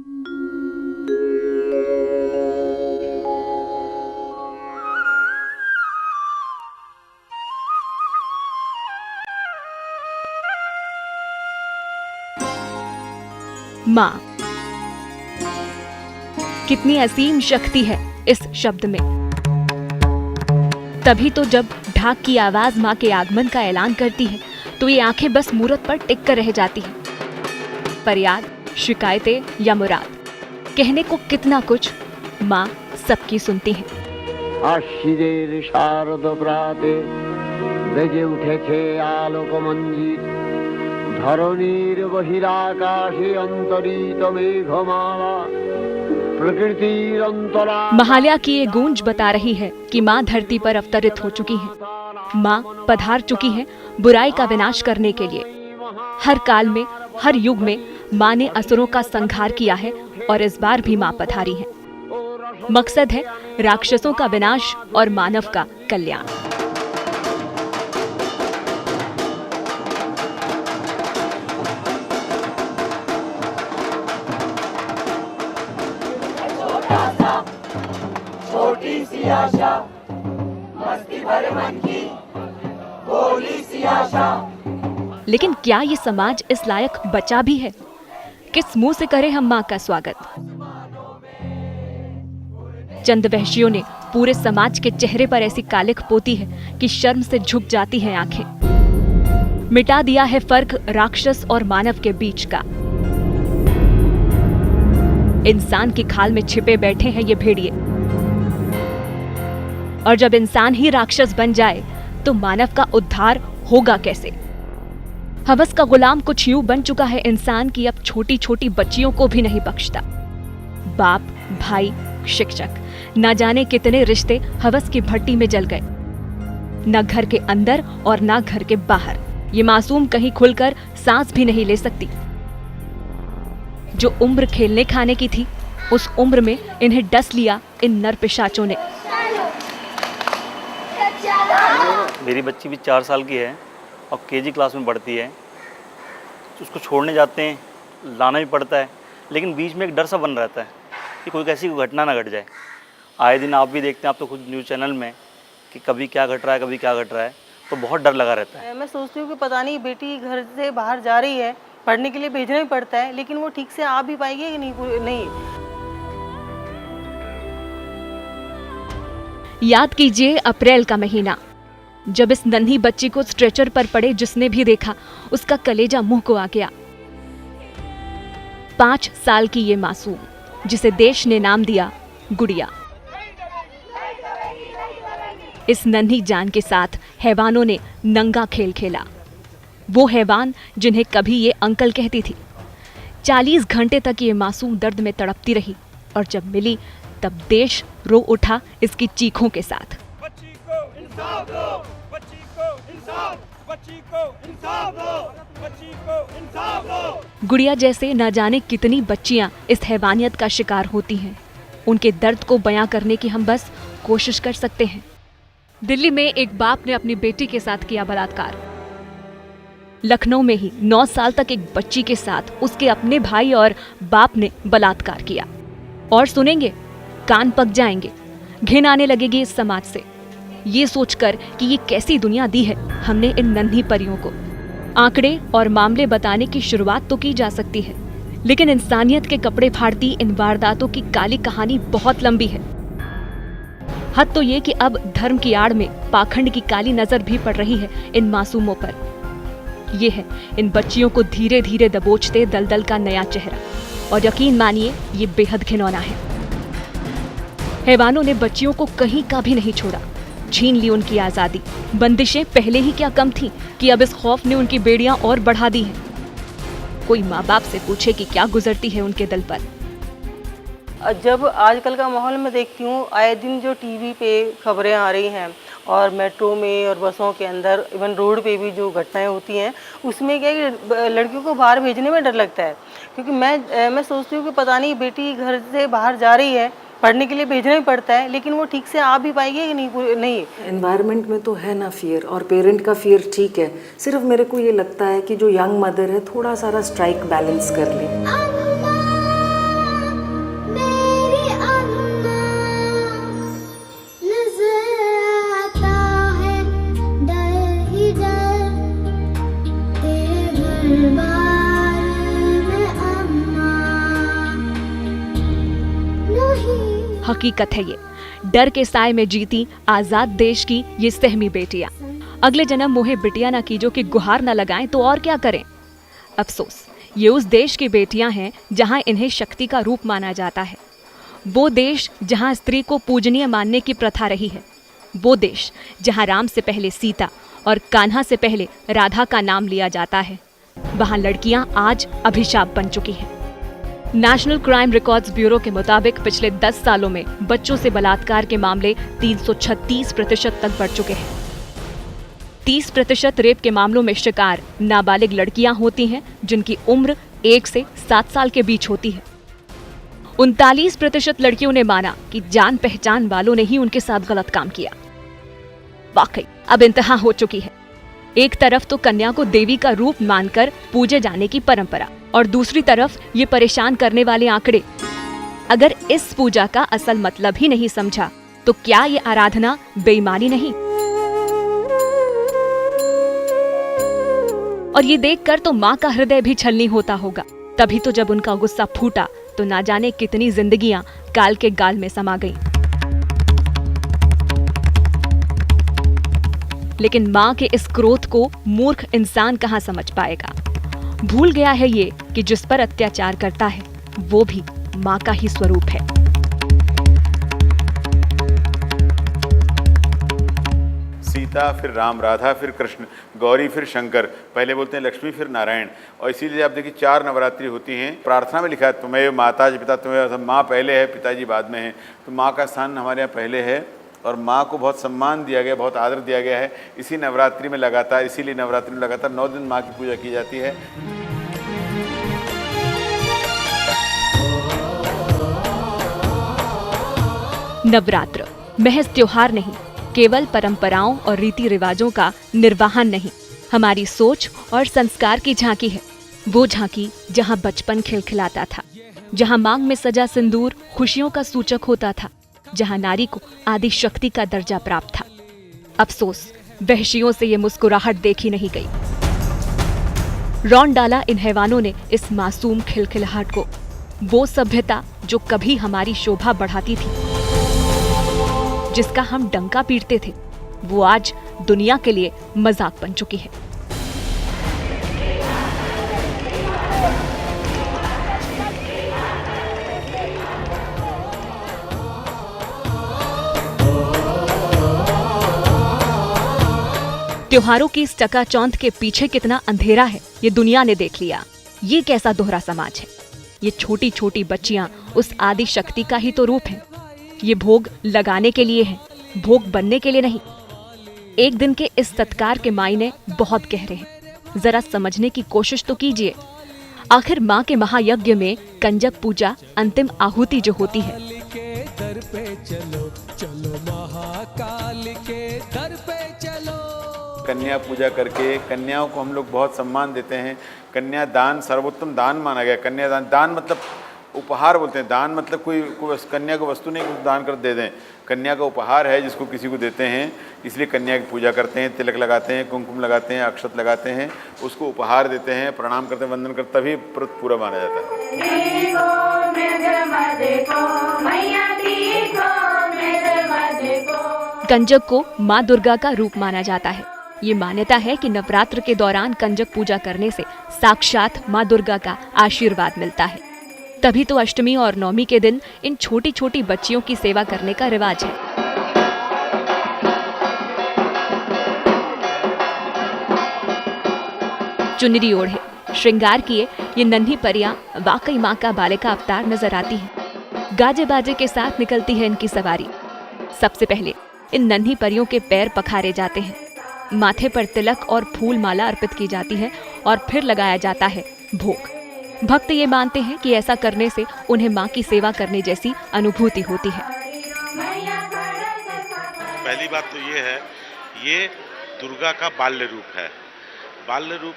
मां, कितनी असीम शक्ति है इस शब्द में। तभी तो जब ढाक की आवाज मां के आगमन का ऐलान करती है तो ये आंखें बस मूरत पर टिक कर रह जाती हैं। फरियाद, शिकायतें या मुराद, कहने को कितना कुछ, मां सबकी सुनती है। আশিদের শারদ প্রাতে বেজে উঠেছে আলোক মঞ্জিত ধরণীর বহিরাকাশে অন্তরিত মেঘমালা प्रकृतिर अंतरा। महाल्या की ये गूंज बता रही है कि माँ धरती पर अवतरित हो चुकी हैं। माँ पधार चुकी हैं बुराई का विनाश करने के लिए। हर काल में, हर युग में माँ ने असुरों का संहार किया है और इस बार भी माँ पधारी हैं। मकसद है राक्षसों का विनाश और मानव का कल्याण। छोटी सी आशा, मस्ती भरे मन की भोली सी आशा। लेकिन क्या ये समाज इस लायक बचा भी है? किस मुंह से करें हम माँ का स्वागत? चंद वहशियों ने पूरे समाज के चेहरे पर ऐसी कालिख पोती है कि शर्म से झुक जाती हैं आंखें। मिटा दिया है फर्क राक्षस और मानव के बीच का। इंसान की खाल में छिपे बैठे हैं ये भेड़िए। और जब इंसान ही राक्षस बन जाए तो मानव का उद्धार होगा कैसे? हवस का गुलाम कुछ यूं बन चुका है इंसान की अब छोटी छोटी बच्चियों को भी नहीं बख्शता। बाप, भाई, शिक्षक, न जाने कितने रिश्ते हवस की भट्टी में जल गए। न घर के अंदर और न घर के बाहर ये मासूम कहीं खुलकर सांस भी नहीं ले सकती। जो उम्र खेलने खाने की थी उस उम्र में इन्हें डस लिया इन नर पिशाचों ने। मेरी बच्ची भी 4 साल की है और केजी क्लास में पढ़ती है। उसको छोड़ने जाते हैं, लाना भी पड़ता है, लेकिन बीच में एक डर सा बन रहता है कि कोई कैसी घटना ना घट जाए। आए दिन आप भी देखते हैं, आप तो खुद न्यूज़ चैनल में, कि कभी क्या घट रहा है, कभी क्या घट रहा है, तो बहुत डर लगा रहता है। मैं सोचती हूँ कि पता नहीं बेटी घर से बाहर जा रही है, पढ़ने के लिए भेजना भी पड़ता है, लेकिन वो ठीक से आ भी पाएगी कि नहीं। याद कीजिए अप्रैल का महीना, जब इस नन्ही बच्ची को स्ट्रेचर पर पड़े जिसने भी देखा उसका कलेजा मुंह को आ गया। 5 साल की ये मासूम, जिसे देश ने नाम दिया गुड़िया। इस नन्ही जान के साथ हैवानों ने नंगा खेल खेला। वो हैवान जिन्हें कभी ये अंकल कहती थी। 40 घंटे तक ये मासूम दर्द में तड़पती रही और जब मिली तब देश रो उठा इसकी चीखों के साथ। बच्ची को इंसाफ दो, बच्ची को इंसाफ, बच्ची को इंसाफ दो, बच्ची को इंसाफ दो। गुड़िया जैसे न जाने कितनी बच्चियां इस हैवानियत का शिकार होती हैं। उनके दर्द को बयां करने की हम बस कोशिश कर सकते हैं। दिल्ली में एक बाप ने अपनी बेटी के साथ किया बलात्कार। लखनऊ में ही 9 साल तक एक बच्ची के साथ उसके अपने भाई और बाप ने बलात्कार किया। और सुनेंगे, कान पक जाएंगे, घिन आने लगेगी इस समाज से, ये सोचकर कि ये कैसी दुनिया दी है हमने इन नन्ही परियों को। आंकड़े और मामले बताने की शुरुआत तो की जा सकती है, लेकिन इंसानियत के कपड़े फाड़ती इन वारदातों की काली कहानी बहुत लंबी है। हद तो ये कि अब धर्म की आड़ में पाखंड की काली नजर भी पड़ रही है इन मासूमों पर। ये है इन बच्चियों को धीरे धीरे दबोचते दलदल का नया चेहरा, और यकीन मानिए ये बेहद घिनौना है। हैवानों ने बच्चियों को कहीं का भी नहीं छोड़ा, छीन ली उनकी आजादी। बंदिशें पहले ही क्या कम थी कि अब इस खौफ ने उनकी बेड़ियां और बढ़ा दी हैं। कोई माँ बाप से पूछे कि क्या गुजरती है उनके दिल पर। जब आजकल का माहौल में देखती हूँ, आए दिन जो टीवी पे खबरें आ रही हैं और मेट्रो में और बसों के अंदर, इवन रोड पे भी जो घटनाएं होती हैं, उसमें क्या है कि लड़कियों को बाहर भेजने में डर लगता है। क्योंकि मैं सोचती हूँ कि पता नहीं बेटी घर से बाहर जा रही है, पढ़ने के लिए भेजना भी पड़ता है, लेकिन वो ठीक से आ भी पाएगी कि नहीं। एनवायरनमेंट में तो है ना फियर, और पेरेंट का फियर ठीक है। सिर्फ मेरे को ये लगता है कि जो यंग मदर है थोड़ा सारा स्ट्राइक बैलेंस कर ले। हकीकत है ये। डर के साए में जीती आजाद देश की ये सहमी बेटियां। अगले जन्म मोहे बिटिया ना कीजो कि गुहार न लगाएं तो और क्या करें। अफसोस, ये उस देश की बेटियां हैं जहां इन्हें शक्ति का रूप माना जाता है। वो देश जहां स्त्री को पूजनीय मानने की प्रथा रही है। वो देश जहां राम से पहले सीता और कान्हा से पहले राधा का नाम लिया जाता है। वहां लड़कियां आज अभिशाप बन चुकी हैं। नेशनल क्राइम रिकॉर्ड्स ब्यूरो के मुताबिक पिछले 10 सालों में बच्चों से बलात्कार के मामले 336% तक बढ़ चुके हैं। 30% रेप के मामलों में शिकार नाबालिग लड़कियां होती हैं, जिनकी उम्र 1 से 7 साल के बीच होती है। 39% लड़कियों ने माना कि जान पहचान वालों ने ही उनके साथ गलत काम किया। वाकई अब इंतहा हो चुकी है। एक तरफ तो कन्या को देवी का रूप मानकर पूजे जाने की परंपरा, और दूसरी तरफ ये परेशान करने वाले आंकड़े। अगर इस पूजा का असल मतलब ही नहीं समझा तो क्या ये आराधना बेईमानी नहीं? और ये देखकर तो माँ का हृदय भी छलनी होता होगा। तभी तो जब उनका गुस्सा फूटा तो ना जाने कितनी जिंदगियां काल के गाल में समा गईं। लेकिन माँ के इस क्रोध को मूर्ख इंसान कहाँ समझ पाएगा। भूल गया है ये कि जिस पर अत्याचार करता है वो भी माँ का ही स्वरूप है। सीता, फिर राम, राधा, फिर कृष्ण, गौरी, फिर शंकर, पहले बोलते हैं लक्ष्मी, फिर नारायण। और इसीलिए आप देखिए 4 नवरात्रि होती हैं। प्रार्थना में लिखा है तुम्हें माता जी पिता, तुम्हें माँ पहले है पिताजी बाद में है। तो माँ का स्थान हमारे यहाँ पहले है और माँ को बहुत सम्मान दिया गया, बहुत आदर दिया गया है। इसी नवरात्रि में लगातार, इसीलिए नवरात्रि में लगातार 9 दिन माँ की पूजा की जाती है। नवरात्र महज त्योहार नहीं, केवल परंपराओं और रीति रिवाजों का निर्वाहन नहीं, हमारी सोच और संस्कार की झांकी है। वो झांकी जहां बचपन खिलखिलाता था, जहां मांग में सजा सिंदूर खुशियों का सूचक होता था, जहां नारी को आदि शक्ति का दर्जा प्राप्त था। अफसोस, वहशियों से ये मुस्कुराहट देखी नहीं गई। रौंद डाला इन हैवानों ने इस मासूम खिलखिलाहट को। वो सभ्यता जो कभी हमारी शोभा बढ़ाती थी, जिसका हम डंका पीटते थे, वो आज दुनिया के लिए मजाक बन चुकी है। त्योहारों की इस चकाचौंध के पीछे कितना अंधेरा है ये दुनिया ने देख लिया। ये कैसा दोहरा समाज है। ये छोटी छोटी बच्चियां उस आदि शक्ति का ही तो रूप है। ये भोग लगाने के लिए है, भोग बनने के लिए नहीं। एक दिन के इस सत्कार के मायने बहुत गहरे हैं। जरा समझने की कोशिश तो कीजिए। आखिर माँ के महायज्ञ में कंजक पूजा अंतिम आहुति जो होती है, कन्या पूजा करके कन्याओं को हम लोग बहुत सम्मान देते हैं। कन्या दान सर्वोत्तम दान माना गया। कन्यादान, दान मतलब उपहार बोलते हैं। दान मतलब कोई कन्या को वस्तु नहीं, कुछ दान कर दे दें। कन्या का उपहार है जिसको किसी को देते हैं, इसलिए कन्या की पूजा करते हैं, तिलक लगाते हैं, कुमकुम लगाते हैं, अक्षत लगाते हैं, उसको उपहार देते हैं, प्रणाम करते हैं, वंदन करते, तभी व्रत पूरा माना जाता है। कंजक को माँ दुर्गा का रूप माना जाता है। ये मान्यता है कि नवरात्र के दौरान कंजक पूजा करने से साक्षात माँ दुर्गा का आशीर्वाद मिलता है। तभी तो अष्टमी और नवमी के दिन इन छोटी छोटी बच्चियों की सेवा करने का रिवाज है। चुनरी ओढ़े, श्रृंगार किए ये नन्ही परियां वाकई माँ का बालिका अवतार नजर आती हैं। गाजे बाजे के साथ निकलती है इनकी सवारी। सबसे पहले इन नन्ही परियों के पैर पखारे जाते हैं, माथे पर तिलक और फूल माला अर्पित की जाती है और फिर लगाया जाता है भोग। भक्त ये मानते हैं कि ऐसा करने से उन्हें माँ की सेवा करने जैसी अनुभूति होती है। पहली बात तो ये है, ये दुर्गा का बाल्य रूप है। बाल्य रूप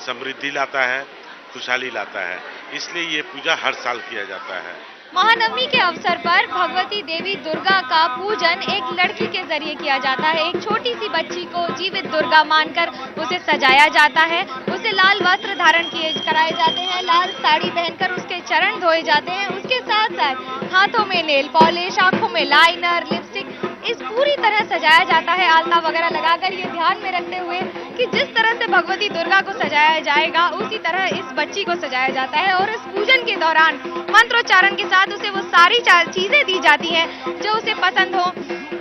समृद्धि लाता है, खुशहाली लाता है, इसलिए ये पूजा हर साल किया जाता है। महानवमी के अवसर पर भगवती देवी दुर्गा का पूजन एक लड़की के जरिए किया जाता है। एक छोटी सी बच्ची को जीवित दुर्गा मानकर उसे सजाया जाता है, उसे लाल वस्त्र धारण कराए जाते हैं, लाल साड़ी पहनकर उसके चरण धोए जाते हैं। उसके साथ साथ हाथों में नेल पॉलिश, आंखों में लाइनर, लिपस्टिक, इस पूरी तरह सजाया जाता है आलता वगैरह लगाकर, ये ध्यान में रखते हुए कि जिस तरह से भगवती दुर्गा को सजाया जाएगा उसी तरह इस बच्ची को सजाया जाता है। और इस पूजन के दौरान मंत्रोच्चारण के साथ उसे वो सारी चीजें दी जाती हैं जो उसे पसंद हो,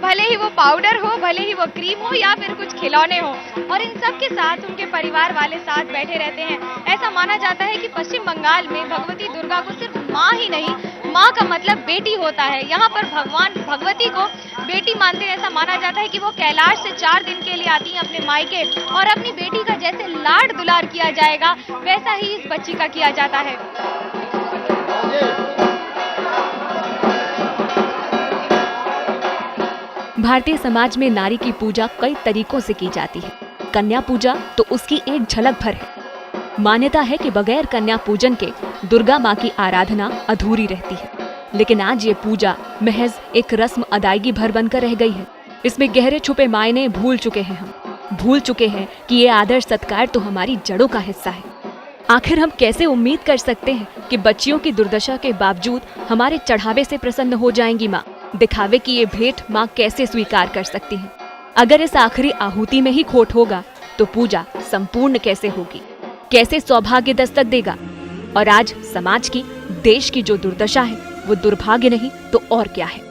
भले ही वो पाउडर हो, भले ही वो क्रीम हो या फिर कुछ खिलौने हो। और इन सब के साथ उनके परिवार वाले साथ बैठे रहते हैं। ऐसा माना जाता है कि पश्चिम बंगाल में भगवती दुर्गा को सिर्फ माँ ही नहीं, माँ का मतलब बेटी होता है। यहाँ पर भगवान भगवती को बेटी मानते हैं। ऐसा माना जाता है कि वो कैलाश से 4 दिन के लिए आती हैं अपने मायके, और अपनी बेटी का जैसे लाड दुलार किया जाएगा वैसा ही इस बच्ची का किया जाता है। भारतीय समाज में नारी की पूजा कई तरीकों से की जाती है। कन्या पूजा तो उसकी एक झलक भर है। मान्यता है कि बगैर कन्या पूजन के दुर्गा माँ की आराधना अधूरी रहती है। लेकिन आज ये पूजा महज एक रस्म अदायगी भर बनकर रह गई है। इसमें गहरे छुपे मायने भूल चुके हैं हम। भूल चुके हैं कि ये आदर सत्कार तो हमारी जड़ों का हिस्सा है। आखिर हम कैसे उम्मीद कर सकते हैं कि बच्चियों की दुर्दशा के बावजूद हमारे चढ़ावे से प्रसन्न हो जाएंगी माँ? दिखावे की ये भेंट माँ कैसे स्वीकार कर सकती है? अगर इस आखिरी आहुति में ही खोट होगा तो पूजा संपूर्ण कैसे होगी? कैसे सौभाग्य दस्तक देगा? और आज समाज की, देश की जो दुर्दशा है वो दुर्भाग्य नहीं तो और क्या है।